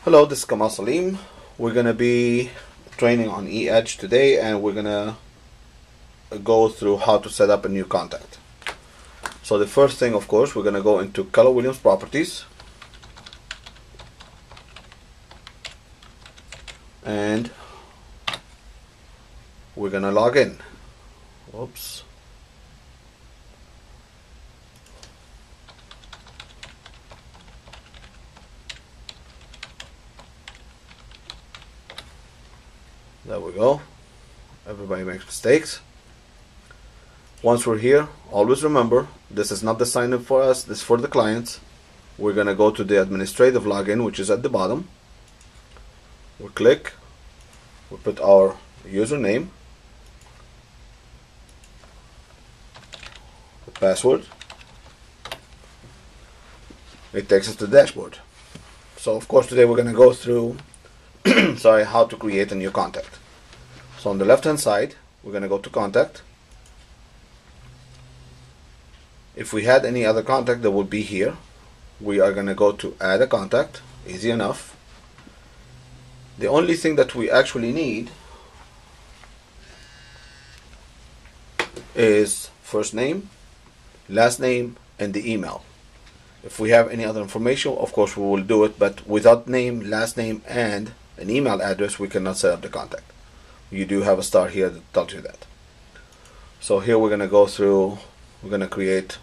Hello, this is Kamal Salim. We're going to be training on eEdge today, and we're going to go through how to set up a new contact. So the first thing, of course, we're going to go into Keller Williams Properties, and we're going to log in. Whoops. There we go. Everybody makes mistakes. Once we're here, always remember, this is not the sign up for us, this is for the clients. We're going to go to the administrative login, which is at the bottom. We click, we put our username, the password. It takes us to the dashboard. So of course today we're going to go through how to create a new contact. So on the left hand side, we're going to go to contact. If we had any other contact, that would be here. We are going to go to add a contact. Easy enough. The only thing that we actually need is first name, last name, and the email. If we have any other information, of course we will do it, but without name, last name, and an email address, we cannot set up the contact. You do have a star here that tells you that. So here we're going to go through, we're going to create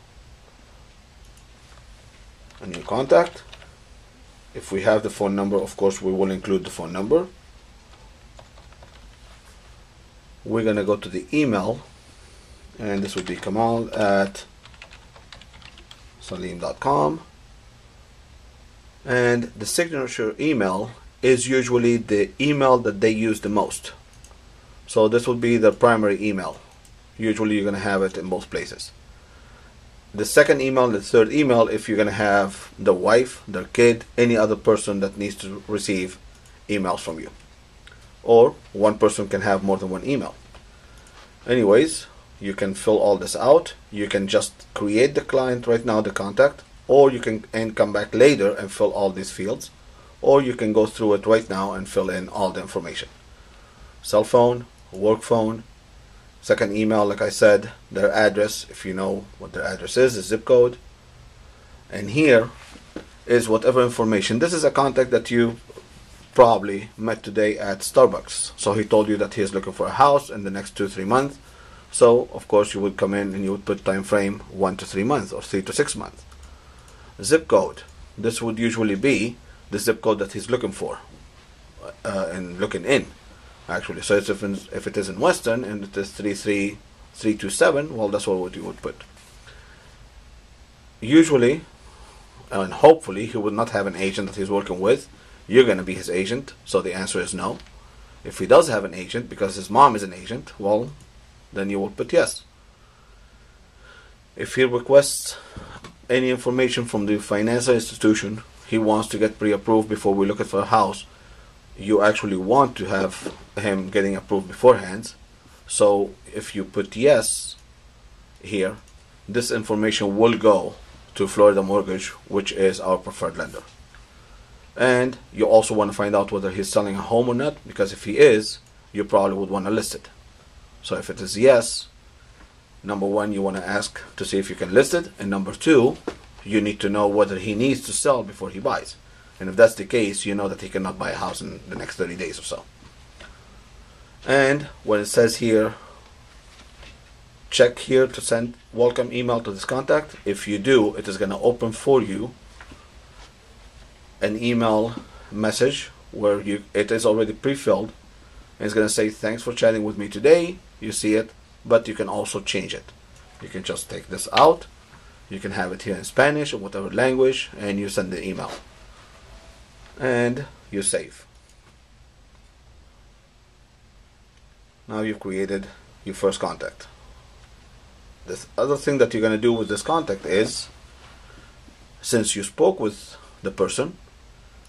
a new contact. If we have the phone number, of course we will include the phone number. We're going to go to the email, and this would be kamal@salim.com, and the signature email is usually the email that they use the most. So this would be the primary email. Usually you're going to have it in both places. The second email, the third email, if you're going to have the wife, their kid, any other person that needs to receive emails from you. Or one person can have more than one email. Anyways, you can fill all this out. You can just create the client right now, the contact, or you can come back later and fill all these fields, or you can go through it right now and fill in all the information. Cell phone, work phone, second email, like I said, their address, if you know what their address is, the zip code, and here is whatever information. This is a contact that you probably met today at Starbucks. So he told you that he is looking for a house in the next 2-3 months. So of course you would come in and you would put time frame 1 to 3 months or 3 to 6 months. Zip code, this would usually be the zip code that he's looking for and looking in, actually. So it's if it is in Weston and it is 33327, well, that's what you would put. Usually and hopefully he would not have an agent that he's working with. You're going to be his agent, so the answer is no. If he does have an agent because his mom is an agent, well, then you will put yes. If he requests any information from the financial institution, he wants to get pre-approved before we look at for a house, you actually want to have him getting approved beforehand. So if you put yes here, this information will go to Florida Mortgage, which is our preferred lender. And you also want to find out whether he's selling a home or not, because if he is, you probably would want to list it. So if it is yes, number one, you want to ask to see if you can list it, and number two, you need to know whether he needs to sell before he buys. And if that's the case, you know that he cannot buy a house in the next 30 days or so. And when it says here, check here to send welcome email to this contact, if you do, it is going to open for you an email message where it is already pre-filled, and it's going to say thanks for chatting with me today. You see it, but you can also change it. You can just take this out, you can have it here in Spanish or whatever language, and you send the email and you save. Now you've created your first contact. This other thing that you're going to do with this contact is, since you spoke with the person,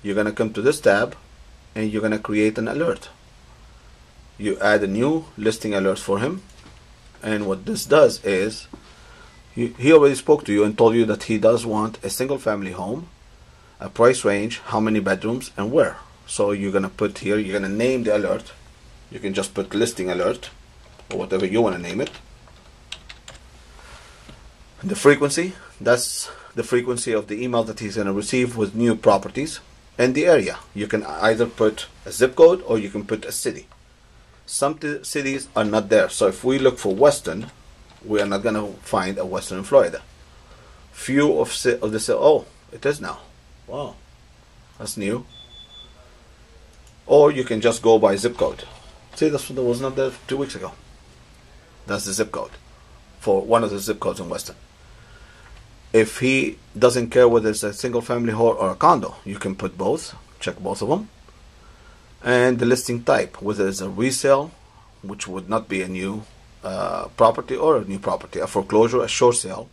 you're going to come to this tab and you're going to create an alert. You add a new listing alert for him, and what this does is he already spoke to you and told you that he does want a single family home a price range, how many bedrooms, and where. So you're gonna put here, you're gonna name the alert. You can just put listing alert or whatever you want to name it. The frequency, that's the frequency of the email that he's gonna receive with new properties. And the area, you can either put a zip code or you can put a city. Some cities are not there, so if we look for Weston, we are not gonna find a Weston in Florida. Few of the oh, it is now. Wow, that's new. Or you can just go by zip code. See, that was not there 2 weeks ago. That's the zip code for one of the zip codes in Weston. If he doesn't care whether it's a single family home or a condo, you can put both, check both of them. And the listing type, whether it's a resale, which would not be a new property, or a new property, a foreclosure, a short sale.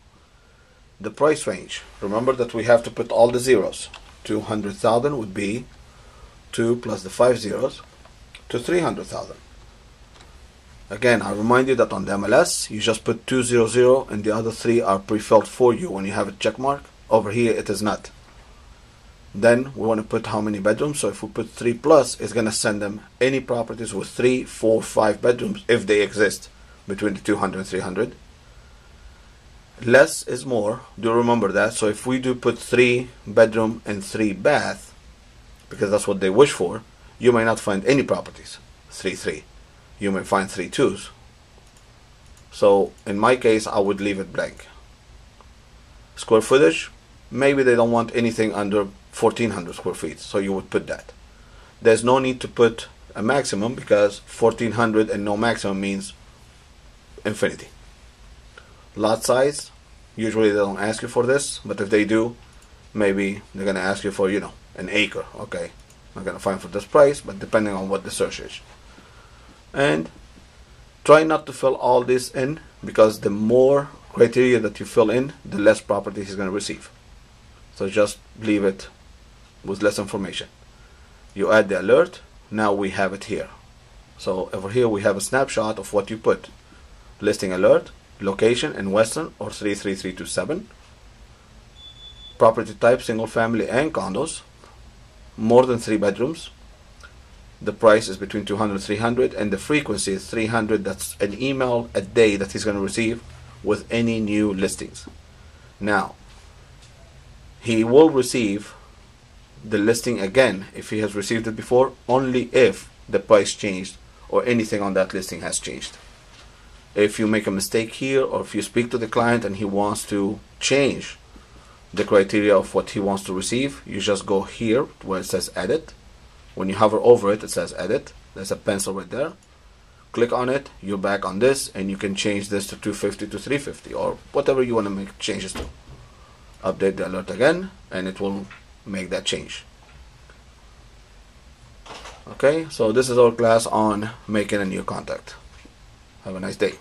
The price range, remember that we have to put all the zeros. 200,000 would be 2 plus the 5 zeros to 300,000. Again, I remind you that on the MLS, you just put 200 and the other 3 are pre-filled for you when you have a check mark. Over here, it is not. Then we want to put how many bedrooms. So if we put 3 plus, it's going to send them any properties with 3, 4, 5 bedrooms if they exist between the 200 and 300. Less is more. Do remember that. So if we do put 3 bedroom and 3 bath, because that's what they wish for, you may not find any properties 3-3. You may find 3 2s. So in my case, I would leave it blank. Square footage, maybe they don't want anything under 1400 square feet, so you would put that. There's no need to put a maximum, because 1400 and no maximum means infinity. Lot size, usually they don't ask you for this, but if they do, maybe they're gonna ask you for, you know, an acre. Okay, not gonna find for this price, but depending on what the search is. And try not to fill all this in, because the more criteria that you fill in, the less property he's going to receive. So just leave it with less information. You add the alert. Now we have it here. So over here we have a snapshot of what you put. Listing alert, location in Weston or 33327. Property type, single family and condos. More than 3 bedrooms. The price is between 200 and 300, and the frequency is 300. That's an email a day that he's going to receive with any new listings. Now, he will receive the listing again if he has received it before, only if the price changed or anything on that listing has changed. If you make a mistake here, or if you speak to the client and he wants to change the criteria of what he wants to receive, you just go here where it says edit. When you hover over it, it says edit. There's a pencil right there. Click on it, you're back on this, and you can change this to 250 to 350 or whatever you want to make changes to. Update the alert again, and it will make that change. Okay, so this is our class on making a new contact. Have a nice day.